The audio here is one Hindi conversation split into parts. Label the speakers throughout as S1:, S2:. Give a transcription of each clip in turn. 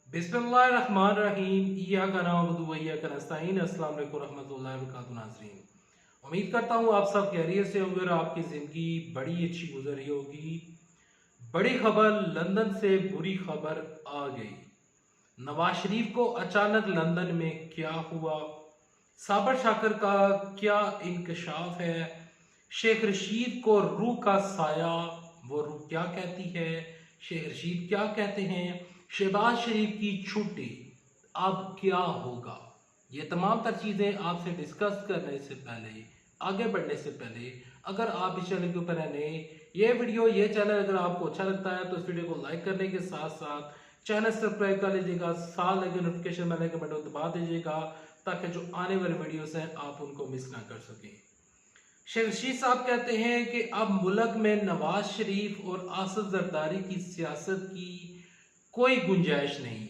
S1: बिस्मिल्लाहिर्रहमानिर्रहीम। इय्याका नअबुदु व इय्याका नस्तईन। अस्सलाम वालेकुम रहमतुल्लाहि व बरकातुहू। नाज़रीन, उम्मीद करता हूँ आप सब खैरियत से होंगे और आपकी ज़िंदगी बड़ी अच्छी गुजर रही होगी। बड़ी खबर, लंदन से बुरी खबर आ गई। नवाज शरीफ को अचानक लंदन में क्या हुआ, साबर शाकर का क्या इंकशाफ है, शेख रशीद को रूह का साया, वो रूह क्या कहती है, शेख रशीद क्या कहते हैं, शहबाज शरीफ की छुट्टी, अब क्या होगा। ये तमाम तर चीज़ें आपसे डिस्कस करने से पहले, आगे बढ़ने से पहले, अगर आप इस चैनल के ऊपर नए, ये चैनल अगर आपको अच्छा लगता है तो इस वीडियो को लाइक करने के साथ साथ चैनल सब्सक्राइब कर लीजिएगा, साथ लगे नोटिफिकेशन बेल के बटन दबा दीजिएगा ताकि जो आने वाले वीडियोस हैं आप उनको मिस ना कर सकें। शेख रशीद साहब कहते हैं कि अब मुल्क में नवाज शरीफ और आसद जरदारी की सियासत की कोई गुंजाइश नहीं।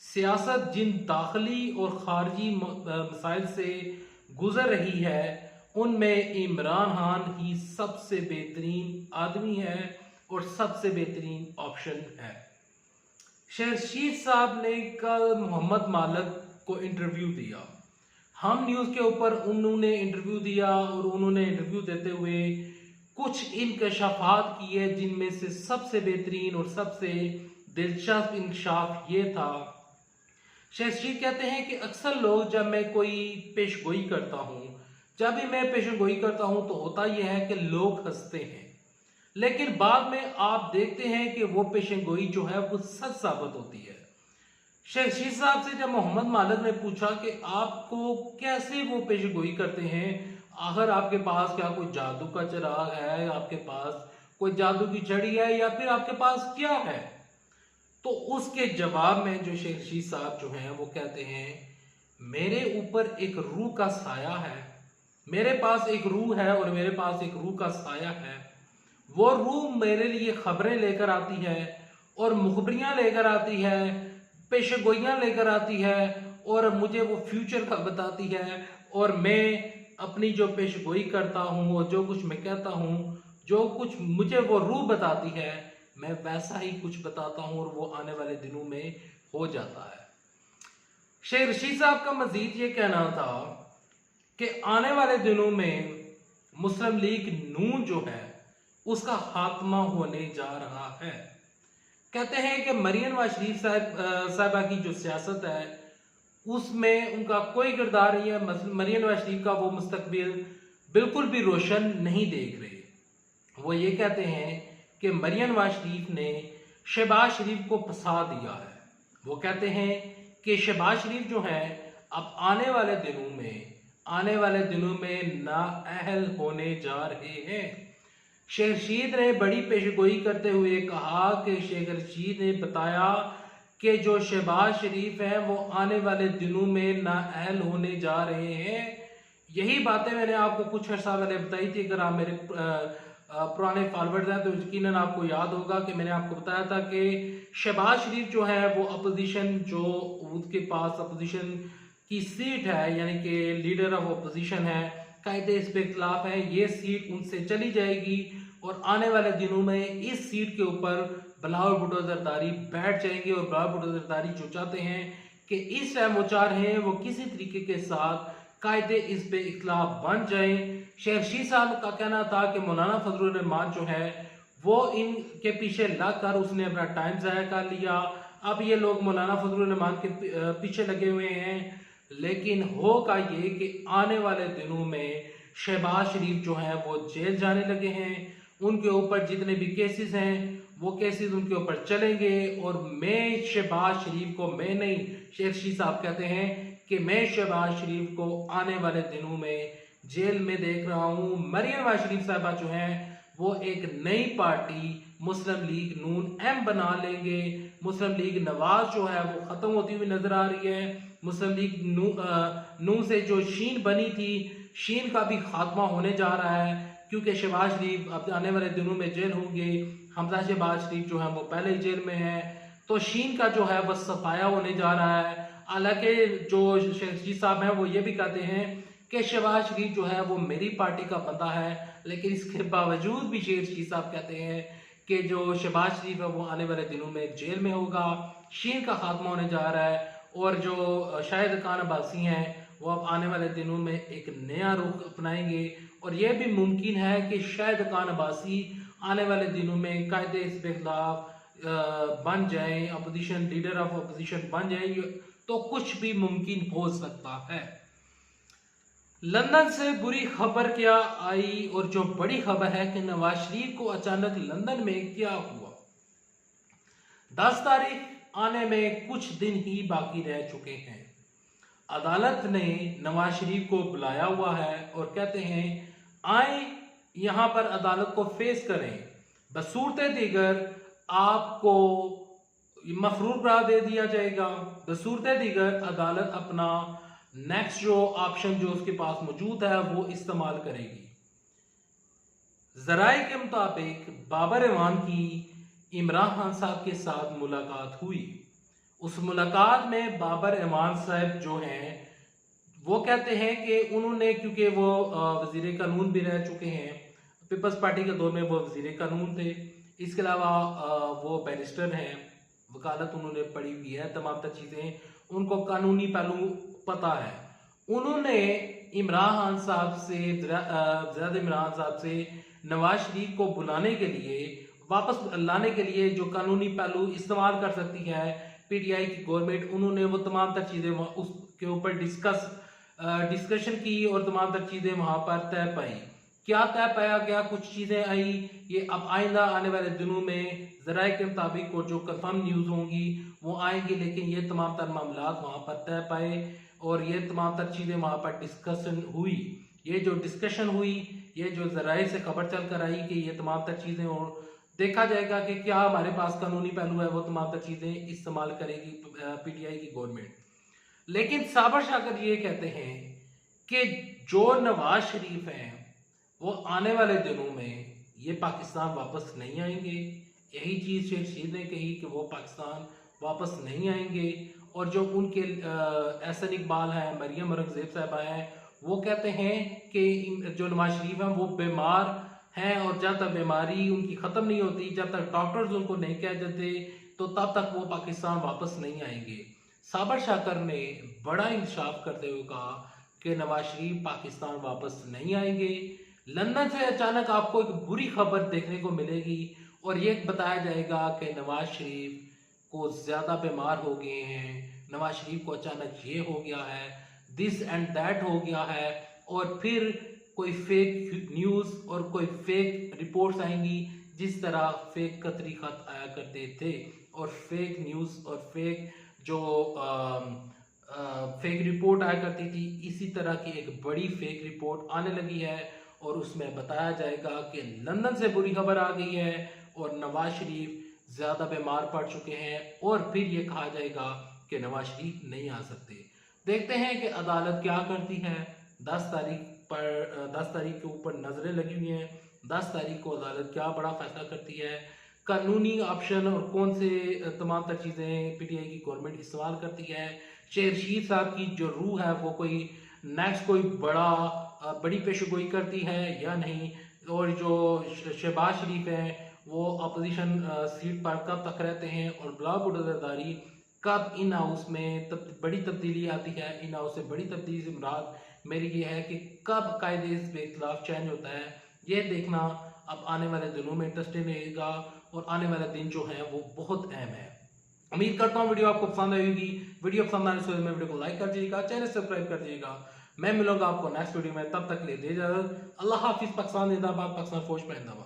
S1: सियासत जिन दाखिली और खारजी मसाइल से गुजर रही है उनमें इमरान खान ही सबसे बेहतरीन आदमी है और सबसे बेहतरीन ऑप्शन है। शेख रशीद साहब ने कल मोहम्मद मालिक को इंटरव्यू दिया। हम न्यूज़ के ऊपर उन्होंने इंटरव्यू दिया और उन्होंने इंटरव्यू देते हुए कुछ इंकशाफात किए, जिनमें से सबसे बेहतरीन और सबसे दिलचस्प इंकशाफ ये था। शेख रशीद कहते हैं कि अक्सर लोग जब मैं कोई पेशगोई करता हूँ, जब भी मैं पेशगोई करता हूँ तो होता यह है कि लोग हंसते हैं, लेकिन बाद में आप देखते हैं कि वो पेशगोई जो है वो सच साबित होती है। शेख रशीद साहब से जब मोहम्मद मालिक ने पूछा कि आपको कैसे वो पेशगोई करते हैं, आखिर आपके पास क्या कोई जादू का चिराग है, आपके पास कोई जादू की छड़ी है, या फिर आपके पास क्या है, तो उसके जवाब में जो शेख रशीद साहब जो हैं वो कहते हैं, मेरे ऊपर एक रूह का साया है, मेरे पास एक रूह है और मेरे पास एक रूह का साया है। वो रूह मेरे लिए खबरें लेकर आती है और मुखबरियां लेकर आती है, पेशगोइयां लेकर आती है और मुझे वो फ्यूचर का बताती है, और मैं अपनी जो पेशगोई करता हूँ और जो कुछ मैं कहता हूँ, जो कुछ मुझे वो रूह बताती है, मैं वैसा ही कुछ बताता हूँ और वो आने वाले दिनों में हो जाता है। शेख रशीद साहब का मजीद ये कहना था कि आने वाले दिनों में मुस्लिम लीग नून जो है उसका खात्मा होने जा रहा है। कहते हैं कि मरियम नवाज शरीफ साहिबा की जो सियासत है उसमें उनका कोई किरदार नहीं है। मरियम नवाज शरीफ का वो मुस्तकबिल बिल्कुल भी रोशन नहीं देख रहे। वो ये कहते हैं कि मरियम नवाज शरीफ ने शहबाज शरीफ को फंसा दिया है। वो कहते हैं कि शहबाज शरीफ जो है अब आने वाले दिनों में नाअहल होने जा रहे हैं। शेख रशीद ने बड़ी पेशगोई करते हुए कहा कि शेख रशीद ने बताया कि जो शहबाज शरीफ है वो आने वाले दिनों में नाअहल होने जा रहे हैं। यही बातें मैंने आपको कुछ अर्सा पहले बताई थी। अगर आप मेरे पुराने फॉलोअर्स हैं तो यकीनन आपको याद होगा कि मैंने आपको बताया था कि शहबाज शरीफ जो है वो अपोजिशन, जो उसके पास अपोजिशन की सीट है, यानी कि लीडर ऑफ अपोजिशन है, कायदे इस पे इख्तलाफ है, ये सीट उनसे चली जाएगी और आने वाले दिनों में इस सीट के ऊपर बिलावल भुट्टो जरदारी बैठ जाएंगे। और बिलावल भुट्टो जरदारी जो चाहते हैं कि इस टाइम वो चाह रहे हैं वो किसी तरीके के साथ कायदे इस पे इख्तलाफ बन जाए। शेख रशीद साहब का कहना था कि मौलाना फजलुर रहमान जो है वो इनके पीछे लग कर उसने अपना टाइम ज़ाया कर लिया। अब ये लोग मौलाना फजलुर रहमान के पीछे लगे हुए हैं, लेकिन होगा ये कि आने वाले दिनों में शहबाज शरीफ जो है वो जेल जाने लगे हैं। उनके ऊपर जितने भी केसेस हैं वो केसेस उनके ऊपर चलेंगे और मैं शहबाज शरीफ को, मैं नहीं, शेख रशीद साहब कहते हैं कि मैं शहबाज शरीफ को आने वाले दिनों में जेल में देख रहा हूँ। मरियम नवाज शरीफ साहबा जो हैं वो एक नई पार्टी मुस्लिम लीग नून एम बना लेंगे। मुस्लिम लीग नवाज जो है वो खत्म होती हुई नजर आ रही है। मुस्लिम लीग नून से जो शीन बनी थी, शीन का भी खात्मा होने जा रहा है, क्योंकि शहबाज शरीफ अब आने वाले दिनों में जेल होंगे। हमजा शहबाज शरीफ जो है वो पहले ही जेल में है, तो शीन का जो है वह सफाया होने जा रहा है। हालांकि जो शेख रशीद साहब हैं वो ये भी कहते हैं कि शहबाज शरीफ जो है वो मेरी पार्टी का बंदा है, लेकिन इसके बावजूद भी शेख रशीद साहब कहते हैं कि जो शहबाज शरीफ है वो आने वाले दिनों में जेल में होगा, शीन का खात्मा होने जा रहा है, और जो शाहिद खान अब्बासी हैं वो अब आने वाले दिनों में एक नया रुख अपनाएंगे, और यह भी मुमकिन है कि शाहिद खान अब्बासी आने वाले दिनों में कायदे इस के खिलाफ बन जाए, अपोजिशन लीडर ऑफ अपोजिशन बन जाए, तो कुछ भी मुमकिन हो सकता है। लंदन से बुरी खबर क्या आई, और जो बड़ी खबर है कि नवाज शरीफ को अचानक लंदन में क्या हुआ। 10 तारीख आने में कुछ दिन ही बाकी रह चुके हैं। अदालत ने नवाज शरीफ को बुलाया हुआ है और कहते हैं आए यहां पर अदालत को फेस करें, बसूरत दीगर आपको मफरूर करार दे दिया जाएगा। बसूरत दीगर अदालत अपना नेक्स्ट जो ऑप्शन जो उसके पास मौजूद है वो इस्तेमाल करेगी। जराए के मुताबिक बाबर एवान की इमरान खान साहब के साथ मुलाकात हुई। उस मुलाकात में बाबर एवान साहब जो हैं वो कहते हैं कि उन्होंने, क्योंकि वो वजीर कानून भी रह चुके हैं, पीपल्स पार्टी के दौर में वो वजीर कानून थे, इसके अलावा वो बैरिस्टर हैं, वकालत उन्होंने पढ़ी हुई है, तमाम तर चीज़ें उनको कानूनी पहलू पता है। उन्होंने इमरान खान साहब से ज़ियाद इमरान साहब से नवाज शरीफ को बुलाने के लिए, वापस लाने के लिए जो कानूनी पहलू इस्तेमाल कर सकती है पीटीआई की गवर्नमेंट, उन्होंने वो तमाम तर चीज़ें उसके ऊपर डिस्कशन की और तमाम तर चीज़ें वहाँ पर तय पाई। क्या तय पाया गया, कुछ चीज़ें आई, ये अब आइंदा आने वाले दिनों में ज़राए के मुताबिक और जो कंफर्म न्यूज़ होंगी वो आएंगी, लेकिन ये तमाम तर मामला वहाँ पर तय पाए और ये तमाम तर चीज़ें वहाँ पर डिस्कशन हुई। ये जो डिस्कशन हुई, ये जो ज़राए से खबर चल कर आई कि ये तमाम तर चीज़ें, और देखा जाएगा कि क्या हमारे पास कानूनी पहलू है, वो तमाम तर चीज़ें इस्तेमाल करेगी पीटीआई की गवर्नमेंट। लेकिन साबर शाकर ये कहते हैं कि जो नवाज शरीफ हैं वो आने वाले दिनों में ये पाकिस्तान वापस नहीं आएंगे। यही चीज़ शेख रशीद ने कही कि वो पाकिस्तान वापस नहीं आएंगे। और जो उनके एहसन इकबाल हैं, मरियम औरंगजेब साहबा हैं, वो कहते हैं कि जो नवाज शरीफ हैं वो बीमार हैं और जब तक बीमारी उनकी ख़त्म नहीं होती, जब तक डॉक्टर्स उनको नहीं कह देते, तो तब तक वो पाकिस्तान वापस नहीं आएंगे। साबर शाकर ने बड़ा इंसाफ करते हुए कहा कि नवाज शरीफ पाकिस्तान वापस नहीं आएंगे। लंदन से अचानक आपको एक बुरी खबर देखने को मिलेगी और ये बताया जाएगा कि नवाज शरीफ को ज़्यादा बीमार हो गए हैं, नवाज शरीफ को अचानक ये हो गया है, दिस एंड दैट हो गया है, और फिर कोई फेक न्यूज़ और कोई फेक रिपोर्ट्स आएंगी, जिस तरह फेक कतरी खत आया करते थे और फेक न्यूज़ और फेक जो फेक रिपोर्ट आया करती थी, इसी तरह की एक बड़ी फेक रिपोर्ट आने लगी है और उसमें बताया जाएगा कि लंदन से बुरी खबर आ गई है और नवाज शरीफ ज़्यादा बीमार पड़ चुके हैं, और फिर ये कहा जाएगा कि नवाज शरीफ नहीं आ सकते। देखते हैं कि अदालत क्या करती है। 10 तारीख के ऊपर नज़रें लगी हुई हैं। 10 तारीख को अदालत क्या बड़ा फैसला करती है, कानूनी ऑप्शन और कौन से तमाम तर चीज़ें पीटीआई की गवर्नमेंट इस्तेमाल करती है, शेख रशीद साहब की जो रूह है वो कोई नेक्स्ट कोई बड़ी पेशगोई करती है या नहीं, और जो शहबाज शरीफ हैं वो अपोजिशन सीट पर कब तक रहते हैं, और ब्लॉक बुलंदारी कब इन हाउस में बड़ी तब्दीली आती है। इन हाउस से बड़ी तब्दीली से मुराद मेरी ये है कि कब कायदे के खिलाफ चेंज होता है, ये देखना अब आने वाले दिनों में इंटरेस्टिंग रहेगा, और आने वाले दिन जो है वो बहुत अहम है। उम्मीद करता हूँ वीडियो आपको पसंद आएगी। वीडियो पसंद आने से वीडियो को लाइक कर दीजिएगा, चैनल सब्सक्राइब कर दीजिएगा। मैं मिलूंगा आपको नेक्स्ट वीडियो में, तब तक ले दे इजाजत। अल्लाह हाफिज। पाकिस्तान जिंदाबाद, पाकिस्तान फौज पे जिंदाबाद।